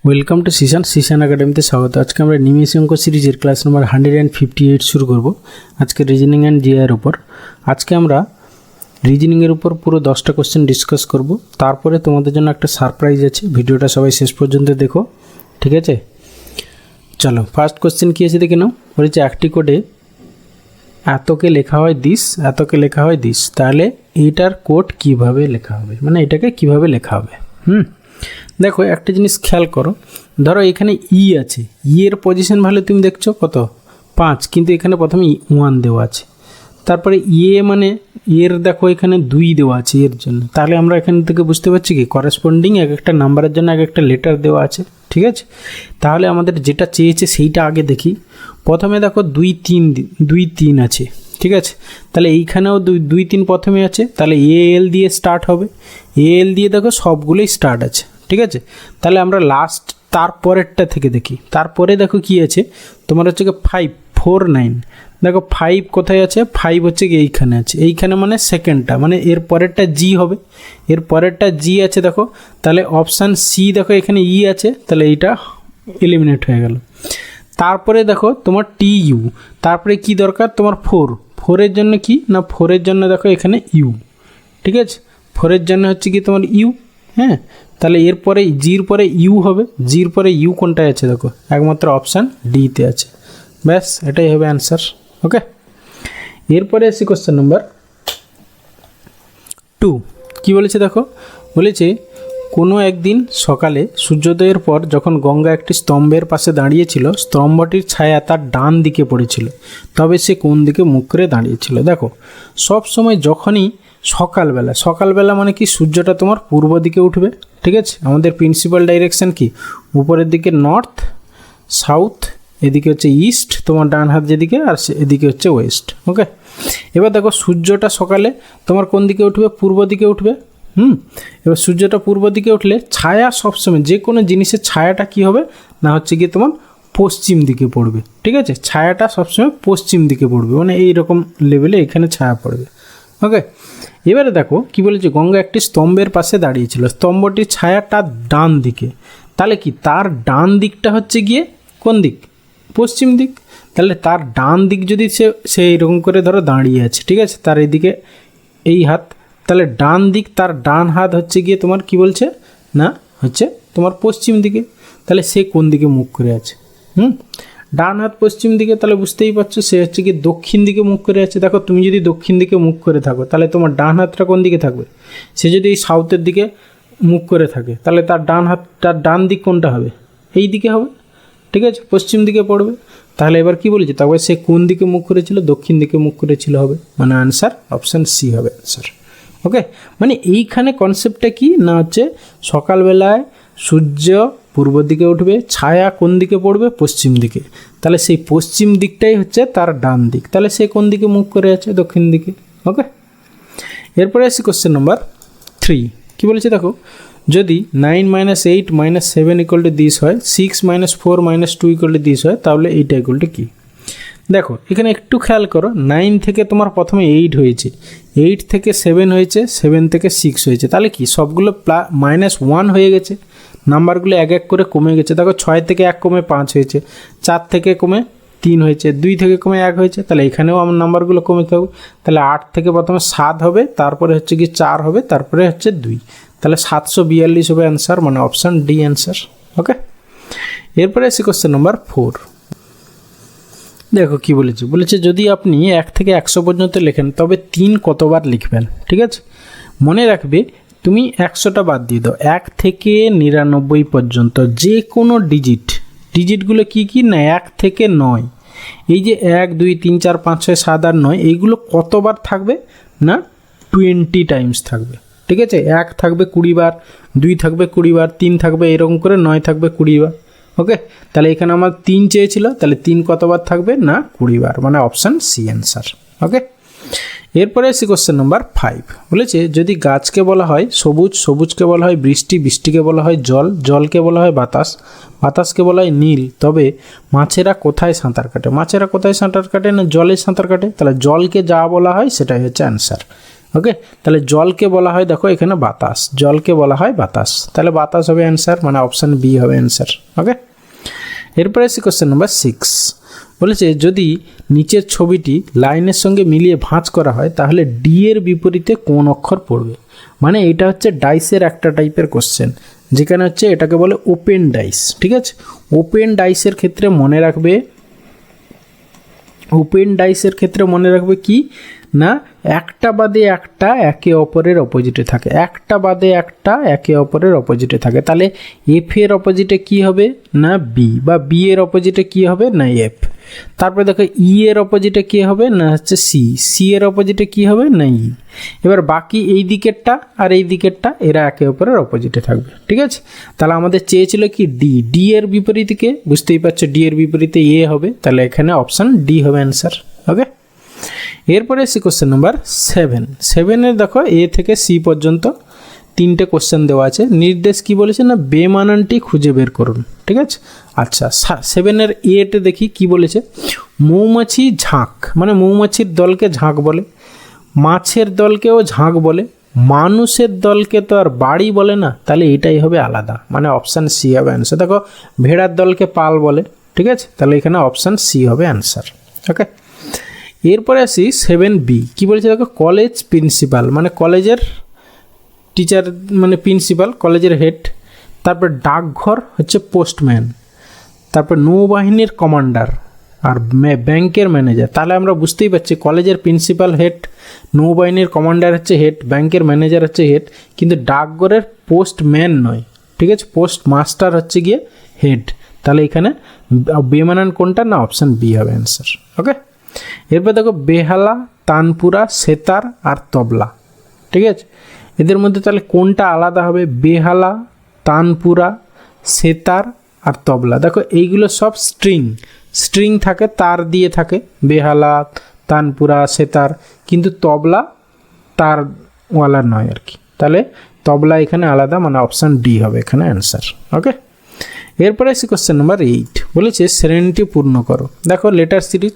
Welcome to Xishan একাডেমিতে স্বাগত। আজকে আমরা নিমেষী অঙ্ক সিরিজের ক্লাস নাম্বার 158 শুরু করব। আজকে রিজনিং অ্যান্ড জিআইয়ের উপর। আজকে আমরা রিজনিংয়ের উপর পুরো 10টা কোশ্চেন ডিসকাস করব। তারপরে তোমাদের জন্য একটা সারপ্রাইজ আছে, ভিডিওটা সবাই শেষ পর্যন্ত দেখো, ঠিক আছে? চলো, ফার্স্ট কোশ্চেন কী আছে দেখে নাও। বলেছে একটি কোডে এতকে লেখা হয় দিস, এতকে লেখা হয় দিস, তাহলে এইটার কোড কিভাবে লেখা হবে, মানে এটাকে কিভাবে লেখা হবে। দেখো একটা জিনিস খেয়াল করো, ধরো এখানে ই আছে, ই এর পজিশন ভালো তুমি দেখছো কত 5, কিন্তু এখানে প্রথমে 1 দেওয়া আছে। তারপরে মানে এর দেখো এখানে 2 দেওয়া আছে এর জন্য, তাহলে আমরা এখান থেকে বুঝতে পারছি কি করেসপন্ডিং এক একটা নাম্বারের জন্য এক একটা লেটার দেওয়া আছে, ঠিক আছে? তাহলে আমাদের যেটা চেয়েছে সেইটা আগে দেখি। প্রথমে দেখো 2 3 আছে, ঠিক আছে? তাহলে এইখানেও 2 3 প্রথমে আছে, তাহলে এল দিয়ে স্টার্ট হবে। এল দিয়ে দেখো সবগুলোই স্টার্ট আছে, ঠিক আছে? তাহলে আমরা লাস্ট তারপরেরটা থেকে দেখি। তারপরে দেখো কি আছে তোমার হচ্ছে কি 5 4 9। দেখো 5 কোথায় আছে, 5 হচ্ছে কি এইখানে আছে, এইখানে মানে সেকেন্ডটা, মানে এর পরেরটা জি হবে, এর পরেরটা জি আছে দেখো। তাহলে অপশান সি দেখো এখানে ই আছে, তাহলে এইটা এলিমিনেট হয়ে গেল। তারপরে দেখো তোমার টি ইউ, তারপরে কি দরকার তোমার 4 জন্য কি না 4 জন্য দেখো এখানে ইউ, ঠিক আছে? 4 জন্য হচ্ছে কি তোমার ইউ, হ্যাঁ? তাহলে এরপরে জির পরে ইউ হবে, জির পরে ইউ কোনটায় আছে দেখো, একমাত্র অপশান ডিতে আছে। ব্যাস, এটাই হবে অ্যান্সার। ওকে, এরপরে আসি কোশ্চেন নাম্বার 2। কি বলেছে দেখো, বলেছে কোনো একদিন সকালে সূর্যোদয়ের পর যখন গঙ্গা একটি স্তম্ভের পাশে দাঁড়িয়েছিল, স্তম্ভটির ছায়া তার ডান দিকে পড়েছিল, তবে সে কোন দিকে মুখ করে দাঁড়িয়েছিল। দেখো সব সময় যখনই সকালবেলা মানে কি সূর্যটা তোমার পূর্ব দিকে উঠবে, ঠিক আছে? আমাদের প্রিন্সিপাল ডাইরেকশন কি উপরের দিকে নর্থ, সাউথ, এদিকে হচ্ছে ইস্ট, তোমার ডান হাত যেদিকে, আর এদিকে হচ্ছে ওয়েস্ট। ওকে, এবার দেখো সূর্যটা সকালে তোমার কোন দিকে উঠবে, পূর্ব দিকে উঠবে। এবার সূর্যটা পূর্ব দিকে উঠলে ছায়া সবসময়, যে কোনো জিনিসের ছায়াটা কি হবে না হচ্ছে গিয়ে তোমার পশ্চিম দিকে পড়বে, ঠিক আছে? ছায়াটা সবসময় পশ্চিম দিকে পড়বে, মানে এইরকম লেভেলে এখানে ছায়া পড়বে। ওকে, এবারে দেখো কি বলেছে, গঙ্গা একটি স্তম্ভের পাশে দাঁড়িয়েছিল, স্তম্ভটির ছায়াটা ডান দিকে, তাহলে কি তার ডান দিকটা হচ্ছে গিয়ে কোন দিক, পশ্চিম দিক। তাহলে তার ডান দিক যদি সে এইরকম করে ধরো দাঁড়িয়ে আছে, ঠিক আছে? তার এইদিকে এই হাত, তাহলে ডান দিক, তার ডান হাত হচ্ছে গিয়ে তোমার কি বলছে না হচ্ছে তোমার পশ্চিম দিকে। তাহলে সে কোন দিকে মুখ করে আছে, ডান হাত পশ্চিম দিকে, তাহলে বুঝতেই পারছো সে হচ্ছে কি দক্ষিণ দিকে মুখ করে আছে। দেখো তুমি যদি দক্ষিণ দিকে মুখ করে থাকো, তাহলে তোমার ডান হাতটা কোন দিকে থাকবে? সে যদি এই সাউথের দিকে মুখ করে থাকে, তাহলে তার ডান দিক কোনটা হবে, এই দিকে হবে, ঠিক আছে? পশ্চিম দিকে পড়বে। তাহলে এবার কি বলেছে, তবে সে কোন দিকে মুখ করেছিল, দক্ষিণ দিকে মুখ করেছিল হবে, মানে আনসার অপশান সি হবে আনসার। ওকে, মানে এইখানে কনসেপ্টটা কি না হচ্ছে সকালবেলায় সূর্য পূর্ব দিকে উঠবে, ছায়া কোন দিকে পড়বে, পশ্চিম দিকে, তাহলে সেই পশ্চিম দিকটাই হচ্ছে তার ডান দিক, তাহলে সে কোন দিকে মুখ করে আছে, দক্ষিণ দিকে। ওকে, এরপরে আসি কোশ্চেন নাম্বার 3। কী বলেছে দেখো, যদি 9 - 8 - 7 = দিস হয়, 6 - 4 - 2 = দিস হয়, তাহলে এইটা ইকুয়াল টু কী? দেখো এখানে একটু খেয়াল করো, 9 থেকে তোমার প্রথমে 8 হয়েছে, 8 থেকে 7 হয়েছে, 7 থেকে 6 হয়েছে, তাহলে কি সবগুলো -1 হয়ে গেছে, নাম্বারগুলো এক এক করে কমে গেছে। দেখো 6 থেকে 1 কমে 5 হয়েছে, 4 থেকে কমে 3 হয়েছে, 2 থেকে কমে 1 হয়েছে, তাহলে এখানেও আমার নাম্বারগুলো কমে থাকবে। তাহলে 8 থেকে প্রথমে 7 হবে, তারপরে হচ্ছে কি 4 হবে, তারপরে হচ্ছে 2, তাহলে 742 হবে অ্যান্সার, মানে অপশান ডি অ্যান্সার। ওকে, এরপরে আসি কোশ্চেন নাম্বার 4। দেখো কি বলেছে যদি আপনি 1 থেকে 100 পর্যন্ত লেখেন, তবে 3 কতবার লিখবেন, ঠিক আছে? মনে রাখবে তুমি 100টা বাদ দিয়ে দাও, 1 থেকে 99 পর্যন্ত যে কোনো ডিজিটগুলো কি না 1 থেকে 9, এই যে 1 2 3 4 5 6 7 8 9, এইগুলো কতবার থাকবে না 20 টাইমস থাকবে, ঠিক আছে? 1 থাকবে 20 বার, 2 থাকবে 20 বার, 3 থাকবে এরকম করে 9 থাকবে 20 বার। ওকে, তাহলে এখানে আমার 3 চেয়েছিল, তাহলে 3 কতবার থাকবে না 20 বার, মানে অপশান সি অ্যান্সার। ওকে, এরপরে আসি কোশ্চেন নাম্বার 5। বলেছে যদি গাছকে বলা হয় সবুজ, সবুজকে বলা হয় বৃষ্টি, বৃষ্টিকে বলা হয় জল, জলকে বলা হয় বাতাস, বাতাসকে বলা হয় নীল, তবে মাছেরা কোথায় সাঁতার কাটে? মাছেরা কোথায় সাঁতার কাটে না জলে সাঁতার কাটে, তাহলে জলকে যা বলা হয় সেটাই হচ্ছে অ্যান্সার। ওকে, তাহলে জলকে বলা হয়, দেখো এখানে বাতাস, জলকে বলা হয় বাতাস, তাহলে বাতাস হবে অ্যান্সার, মানে অপশান বি হবে অ্যান্সার। ওকে, এরপরে আসি কোশ্চেন নাম্বার 6। বলেছে যদি নিচের ছবিটি লাইনের সঙ্গে মিলিয়ে ভাঁজ করা হয় তাহলে ডি এর বিপরীতে কোন অক্ষর পড়বে? মানে এটা হচ্ছে ডাইসের একটা টাইপের কোশ্চেন, যেখানে হচ্ছে এটাকে বলে ওপেন ডাইস। ঠিক আছে, ওপেন ডাইসের ক্ষেত্রে মনে রাখবে, ওপেন ডাইসের ক্ষেত্রে মনে রাখবে কি না, একটা বাদে একটা একে অপরের অপোজিটে থাকে, একটা বাদে একটা একে অপরের অপোজিটে থাকে। তাহলে এফ এর অপোজিটে কি হবে না বি, বা বি এর অপোজিটে কি হবে না এফ। তারপরে দেখো ই এর অপোজিটে কি হবে না হচ্ছে সি, সি এর অপোজিটে কি হবে না ই। এবার বাকি এই দিকেরটা আর এই দিকেরটা এরা একে অপরের অপোজিটে থাকবে। ঠিক আছে, তাহলে আমাদের চেয়েছিল কি ডি, ডি এর বিপরীতকে বুঝতেই পারছো, ডি এর বিপরীতে এ হবে, তাহলে এখানে অপশান ডি হবে অ্যান্সার। ওকে, এরপরে এসে কোশ্চেন নাম্বার 7। 7-এর দেখো এ থেকে সি পর্যন্ত 3টে কোশ্চেন দেওয়া আছে। নির্দেশ কি বলেছে না বেমানানটি খুঁজে বের করুন। ঠিক আছে, আচ্ছা 7-এর এতে দেখি কি বলেছে, মৌমাছি ঝাঁক, মানে মৌমাছির দলকে ঝাঁক বলে, মাছের দলকেও ঝাঁক বলে, মানুষের দলকে তো আর বাড়ি বলে না, তাহলে এটাই হবে আলাদা, মানে অপশান সি হবে অ্যান্সার। দেখো ভেড়ার দলকে পাল বলে। ঠিক আছে, তাহলে এখানে অপশান সি হবে অ্যান্সার। ওকে, এরপরে আসি 7B কি বলেছে দেখো, কলেজ প্রিন্সিপাল, মানে কলেজের টিচার, মানে প্রিন্সিপাল কলেজের হেড। তারপর ডাকঘর হচ্ছে পোস্টম্যান, তারপর নৌবাহিনীর কমান্ডার আর ব্যাংকের ম্যানেজার। তাহলে আমরা বুঝতেই পারছি কলেজের প্রিন্সিপাল হেড, নৌবাহিনীর কমান্ডার হচ্ছে হেড, ব্যাংকের ম্যানেজার হচ্ছে হেড, কিন্তু ডাকঘরের পোস্টম্যান নয়। ঠিক আছে, পোস্ট মাস্টার হচ্ছে গিয়ে হেড। তাহলে এখানে বেমানান কোনটা না অপশান বি হবে অ্যান্সার। ওকে, এরপর দেখো বেহালা, তানপুরা, সেতার আর তবলা। ঠিক আছে, এদের মধ্যে তাহলে কোনটা আলাদা হবে? বেহালা, তানপুরা, সেতার আর তবলা। দেখো এইগুলো সব স্ট্রিং, স্ট্রিং থাকে, তার দিয়ে থাকে, বেহালা, তানপুরা, সেতার, কিন্তু তবলা তারওয়ালা নয় আর কি। তাহলে তবলা এখানে আলাদা, মানে অপশান ডি হবে এখানে অ্যান্সার। ওকে, এরপরে আসি কোশ্চেন নাম্বার 8। বলেছে শ্রেণীটি পূর্ণ করো। দেখো লেটার সিরিজ,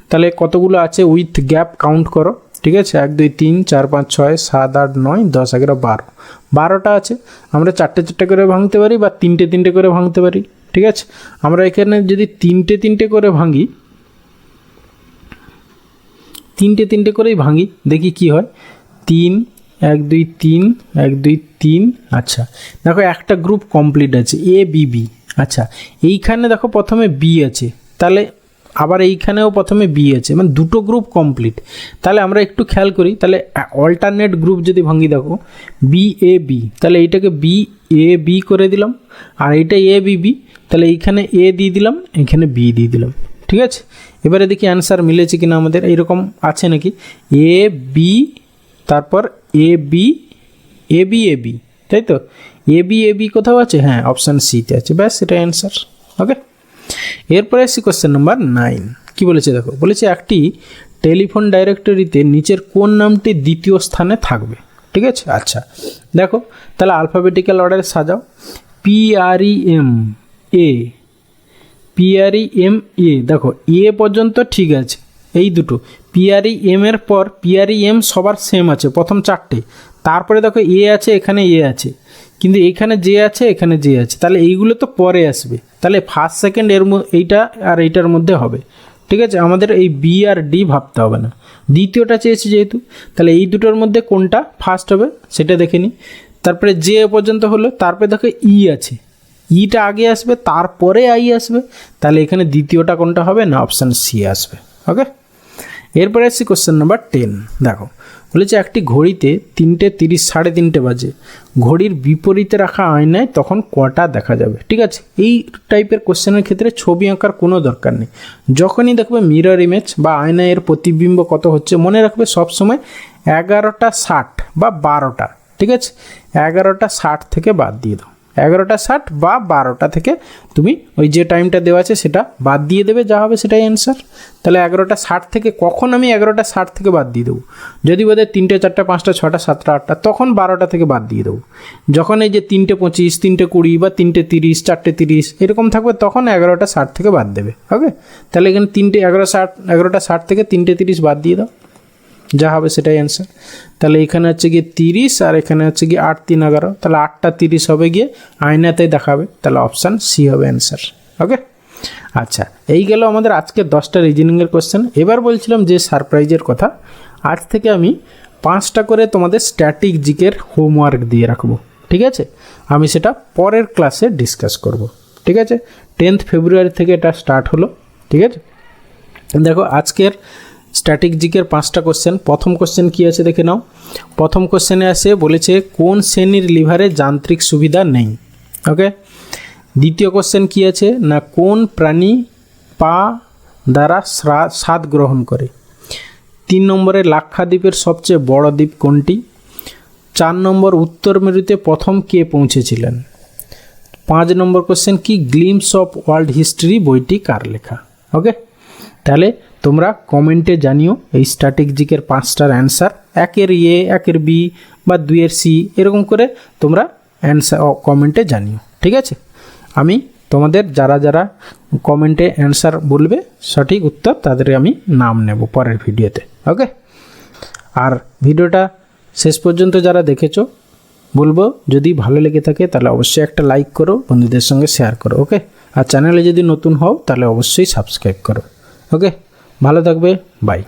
তাহলে কতগুলো আছে উইথ গ্যাপ কাউন্ট করো। ঠিক আছে, 1 2 3 4 5 6 7 8 9 10 11 12, 12টা আছে। আমরা 4টে 4টে করে ভাঙতে পারি বা 3টে 3টে করে ভাঙতে পারি। ঠিক আছে, আমরা এখানে যদি 3টে 3টে করে ভাঙি, 3টে 3টে করেই ভাঙি, দেখি কি হয়। 3 1 2 3 1 2 3। আচ্ছা দেখো একটা গ্রুপ কমপ্লিট আছে, এ বি বি। আচ্ছা এইখানে দেখো প্রথমে বি আছে, তাহলে আবার এইখানেও প্রথমে বি আছে, মানে দুটো গ্রুপ কমপ্লিট। তাহলে আমরা একটু খেয়াল করি, তাহলে অল্টারনেট গ্রুপ যদি ভাঙি দেখো বি এ বি, তাহলে এইটাকে বি এ বি করে দিলাম, আর এইটা এ বি বি, তাহলে এইখানে এ দিয়ে দিলাম, এখানে বি দিয়ে দিলাম। ঠিক আছে, এবারে দেখি অ্যান্সার মিলেছে কিনা আমাদের, এইরকম আছে নাকি, এ বি তারপর A B A B A B, তাই তো এ বি কোথাও আছে, হ্যাঁ অপশান সিতে আছে, ব্যাস এটা অ্যান্সার। ওকে, এরপরে আসি কোশ্চেন নাম্বার 9। কি বলেছে দেখো, বলেছে একটি টেলিফোন ডাইরেক্টরিতে নিচের কোন নামটি দ্বিতীয় স্থানে থাকবে। ঠিক আছে, আচ্ছা দেখো তাহলে আলফাবেটিক্যাল অর্ডারে সাজাও। PREM এ, PREM এ, দেখো এ পর্যন্ত ঠিক আছে, এই দুটো PREM এর পর PREM সবার সেম আছে প্রথম 4টে, তারপরে দেখো এ আছে, এখানে এ আছে, কিন্তু এখানে যে আছে, এখানে যে আছে, তাহলে এইগুলো তো পরে আসবে, তাহলে ফার্স্ট সেকেন্ড এর এইটা আর এইটার মধ্যে হবে। ঠিক আছে, আমাদের এই বি আর ডি ভাবতে হবে না, দ্বিতীয়টা চেয়েছি যেহেতু, তাহলে এই দুটোর মধ্যে কোনটা ফার্স্ট হবে সেটা দেখে নিই। তারপরে যে পর্যন্ত হলো, তারপরে দেখো ই আছে, ইটা আগে আসবে, তারপরে আই আসবে, তাহলে এখানে দ্বিতীয়টা কোনটা হবে না অপশান সি আসবে। ওকে, এরপরে আসছি কোশ্চেন নাম্বার 10। দেখো বলেছে একটি ঘড়িতে 3টে 30 3:30 বাজে, ঘড়ির বিপরীতে রাখা আয়নায় তখন কটা দেখা যাবে। ঠিক আছে, এই টাইপের কোশ্চেনের ক্ষেত্রে ছবি আঁকার কোনো দরকার নেই, যখনই দেখবে মিরর ইমেজ বা আয়নায় এর প্রতিবিম্ব কত হচ্ছে, মনে রাখবে সবসময় 11টা 60 বা 12টা। ঠিক আছে, 11টা 60 থেকে বাদ দিয়ে দাও, 11টা 60 বা 12টা থেকে তুমি ওই যে টাইমটা দেওয়া আছে সেটা বাদ দিয়ে দেবে, যা হবে সেটাই অ্যান্সার। তাহলে 11টা 60 থেকে কখন আমি 11টা 60 থেকে বাদ দিয়ে দেবো, যদি বোধহয় 3টে 4টে 5টা 6টা 7টা 8টা, তখন 12টা থেকে বাদ দিয়ে দেবো। যখন এই যে 3টে 25 3টে 20 বা 3টে 30 4টে 30 এরকম থাকবে, তখন 11টা 60 থেকে বাদ দেবে। ওকে, তাহলে এখানে 11টা 60 থেকে 3টে 30 বাদ দিয়ে দাও। যা হবে সেটাই অ্যান্সার। তাহলে এখানে হচ্ছে গিয়ে 30 আর এখানে হচ্ছে গিয়ে 8 3 11, তাহলে 8টা 30 হবে গিয়ে আয়নাতেই দেখাবে, তাহলে অপশান সি হবে অ্যান্সার। ওকে, আচ্ছা এই গেল আমাদের আজকে 10টা রিজনিংয়ের কোশ্চেন। এবার বলছিলাম যে সারপ্রাইজের কথা, আজ থেকে আমি 5টা করে তোমাদের স্ট্যাটিক জিকের হোমওয়ার্ক দিয়ে রাখবো, ঠিক আছে? আমি সেটা পরের ক্লাসে ডিসকাস করব, ঠিক আছে? 10th ফেব্রুয়ারি থেকে এটা স্টার্ট হলো, ঠিক আছে? দেখো আজকের স্ট্যাটিক জিকের 5টা কোশ্চেন। প্রথম কোশ্চেন কী আছে দেখে নাও। প্রথম কোশ্চেনে আসে বলেছে কোন শ্রেণীর লিভারে যান্ত্রিক সুবিধা নেই। ওকে, দ্বিতীয় কোশ্চেন কী আছে না কোন প্রাণী পা দ্বারা স্বাদ গ্রহণ করে। 3 নম্বরে লাক্ষাদ্বীপের সবচেয়ে বড় দ্বীপ কোনটি। 4 নম্বর উত্তর মেরুতে প্রথম কে পৌঁছেছিলেন। 5 নম্বর কোশ্চেন কি গ্লিমস অফ ওয়ার্ল্ড হিস্ট্রি বইটি কার লেখা। ওকে, তাহলে তোমরা কমেন্টে জানিও এই স্ট্যাটিক জিকের 5টার অ্যান্সার, 1-এর এ 1-এর বি বা 2-এর সি, এরকম করে তোমরা অ্যান্সার কমেন্টে জানিও, ঠিক আছে? আমি তোমাদের যারা যারা কমেন্টে অ্যান্সার বলবে সঠিক উত্তর, তাদের আমি নাম নেব পরের ভিডিওতে। ওকে, আর ভিডিওটা শেষ পর্যন্ত যারা দেখেছো বলবো যদি ভালো লেগে থাকে তাহলে অবশ্যই একটা লাইক করো, বন্ধুদের সঙ্গে শেয়ার করো। ওকে, আর চ্যানেলে যদি নতুন হও তাহলে অবশ্যই সাবস্ক্রাইব করো। ওকে, ভালো থাকবে, বাই।